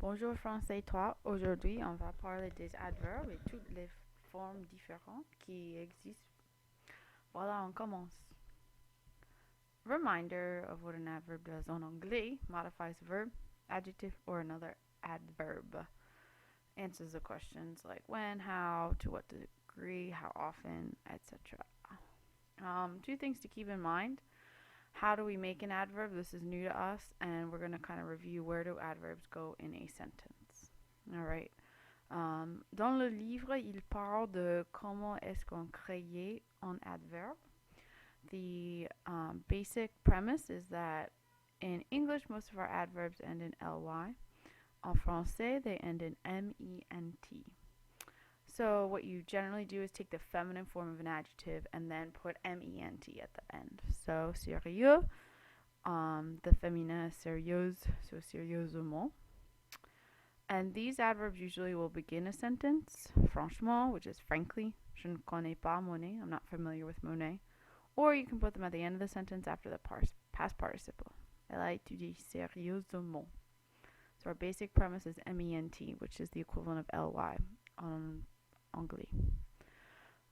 Bonjour français 3. Aujourd'hui, on va parler des adverbes et toutes les formes différentes qui existent. Voilà, on commence. Reminder of what an adverb does en anglais: modifies a verb, adjective, or another adverb. Answers the questions like when, how, to what degree, how often, etc. Two things to keep in mind. How do we make an adverb? This is new to us, and we're going to kind of review where do adverbs go in a sentence. All right. Dans le livre, il parle de comment est-ce qu'on crée un adverbe. The basic premise is that in English, most of our adverbs end in ly. En français, they end in ment. So what you generally do is take the feminine form of an adjective and then put ment at the end. So sérieux, the féminin is sérieuse, so sérieusement. And these adverbs usually will begin a sentence, franchement, which is frankly, je ne connais pas Monet, I'm not familiar with Monet. Or you can put them at the end of the sentence after the past participle. Elle a étudié sérieusement. So our basic premise is ment, which is the equivalent of ly on anglais.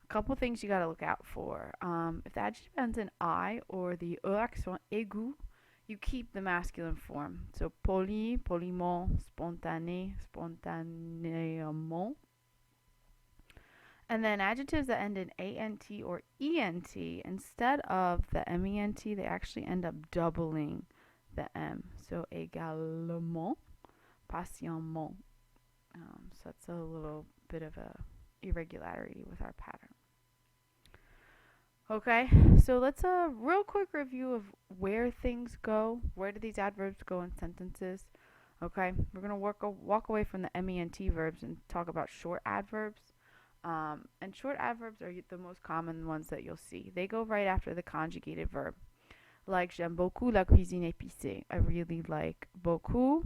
A couple things you got to look out for. If the adjective ends in I or the E accent aigu, you keep the masculine form. So poli, poliment, spontané, spontanément. And then adjectives that end in ant or ent, instead of the ment, they actually end up doubling the m. So également, patiemment. So that's a little bit of a irregularity with our pattern. Okay, so let's real quick review of where things go. Where do these adverbs go in sentences? Okay, we're gonna walk away from the ment verbs and talk about short adverbs. And short adverbs are the most common ones that you'll see. They go right after the conjugated verb. Like j'aime beaucoup la cuisine épicée. I really like beaucoup.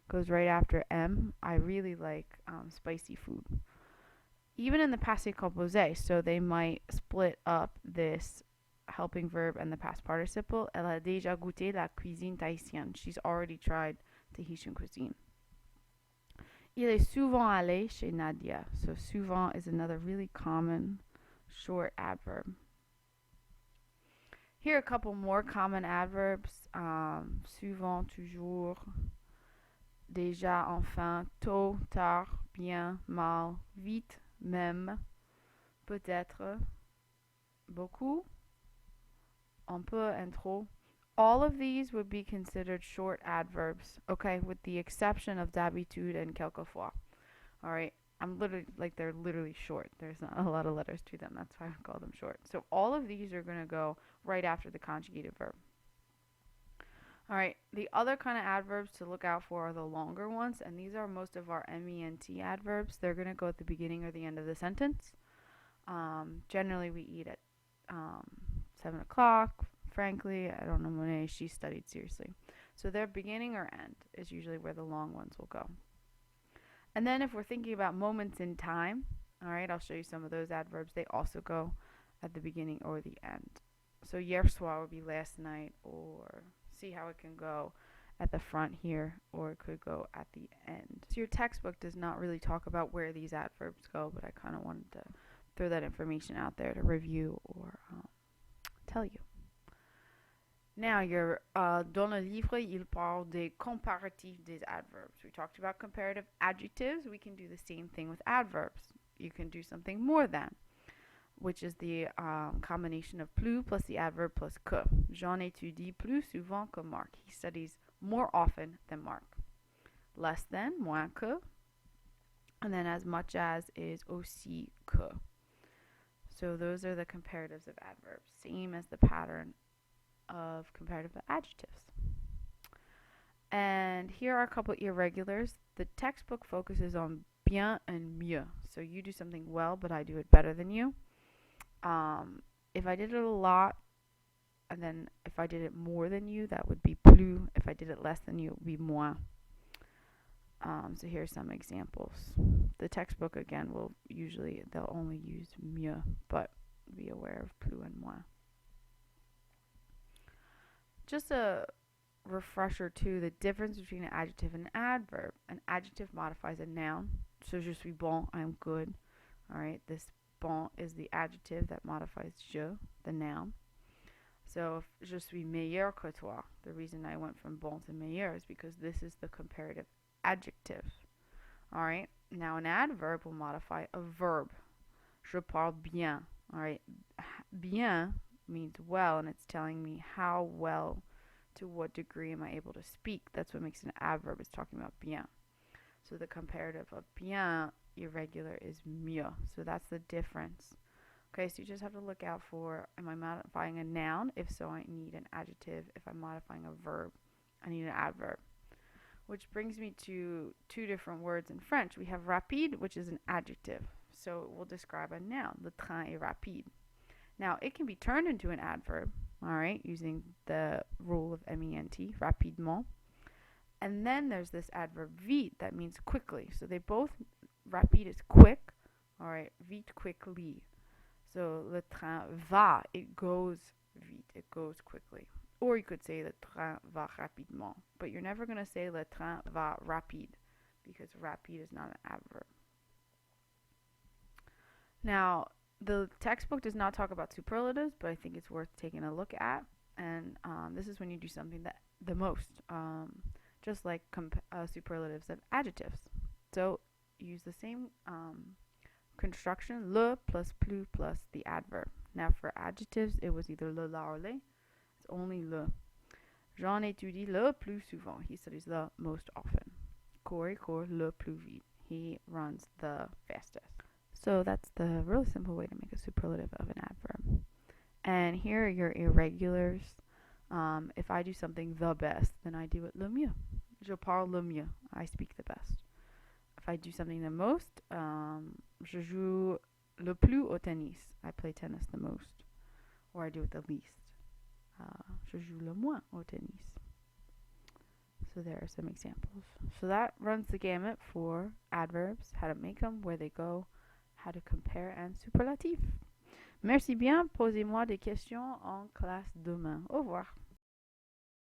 Goes right after M. I really like spicy food. Even in the passé composé, so they might split up this helping verb and the past participle. Elle a déjà goûté la cuisine tahitienne. She's already tried Tahitian cuisine. Il est souvent allé chez Nadia. So souvent is another really common short adverb. Here are a couple more common adverbs. Souvent, toujours, déjà, enfin, tôt, tard, bien, mal, vite, même, peut-être, beaucoup, un peu, and trop. All of these would be considered short adverbs, okay, with the exception of d'habitude and quelquefois. All right, they're literally short. There's not a lot of letters to them. That's why I call them short. So all of these are going to go right after the conjugated verb. All right, the other kind of adverbs to look out for are the longer ones, and these are most of our ment adverbs. They're going to go at the beginning or the end of the sentence. Generally, we eat at 7 o'clock. Frankly, I don't know Monet, she studied seriously. So their beginning or end is usually where the long ones will go. And then if we're thinking about moments in time, all right, I'll show you some of those adverbs. They also go at the beginning or the end. So hier soir would be last night, or see how it can go at the front here, or it could go at the end. So your textbook does not really talk about where these adverbs go, but I kind of wanted to throw that information out there to review or tell you. Now, dans le livre, il parle des comparatifs des adverbs. We talked about comparative adjectives. We can do the same thing with adverbs. You can do something more than, which is the combination of plus the adverb plus que. Jean étudie plus souvent que Marc. He studies more often than Marc. Less than, moins que. And then as much as is aussi que. So those are the comparatives of adverbs. Same as the pattern of comparative adjectives. And here are a couple irregulars. The textbook focuses on bien and mieux. So you do something well, but I do it better than you. If I did it a lot, and then if I did it more than you, that would be plus. If I did it less than you, it would be moins. So here's some examples. The textbook, again, they'll only use mieux, but be aware of plus and moins. Just a refresher too, the difference between an adjective and an adverb. An adjective modifies a noun. So je suis bon, I'm good. All right, this bon is the adjective that modifies je, the noun. So if je suis meilleur que toi, the reason I went from bon to meilleur is because this is the comparative adjective. All right, now an adverb will modify a verb. Je parle bien. All right, bien means well, and it's telling me how well, to what degree am I able to speak. That's what makes an adverb. It's talking about bien. So the comparative of bien, irregular, is mieux. So that's the difference. Okay, so you just have to look out for, am I modifying a noun? If so, I need an adjective. If I'm modifying a verb, I need an adverb. Which brings me to two different words in French. We have rapide, which is an adjective. So it will describe a noun. Le train est rapide. Now, it can be turned into an adverb, all right, using the rule of MENT, rapidement. And then there's this adverb vite that means quickly. So they both, rapide is quick, all right, vite, quickly. So le train va, it goes vite, it goes quickly. Or you could say le train va rapidement. But you're never going to say le train va rapide because rapide is not an adverb. Now, the textbook does not talk about superlatives, but I think it's worth taking a look at. And this is when you do something that the most, just like superlatives of adjectives. So use the same construction, le plus plus plus the adverb. Now for adjectives, it was either le, la, or les. It's only le. Jean étudie le plus souvent. He studies the most often. Corey court le plus vite. He runs the fastest. So that's the really simple way to make a superlative of an adverb. And here are your irregulars. If I do something the best, then I do it le mieux. Je parle le mieux. I speak the best. If I do something the most, je joue le plus au tennis. I play tennis the most. Or I do it the least. Je joue le moins au tennis. So there are some examples. So that runs the gamut for adverbs, how to make them, where they go, how to compare, and superlatif. Merci bien. Posez-moi des questions en classe demain. Au revoir.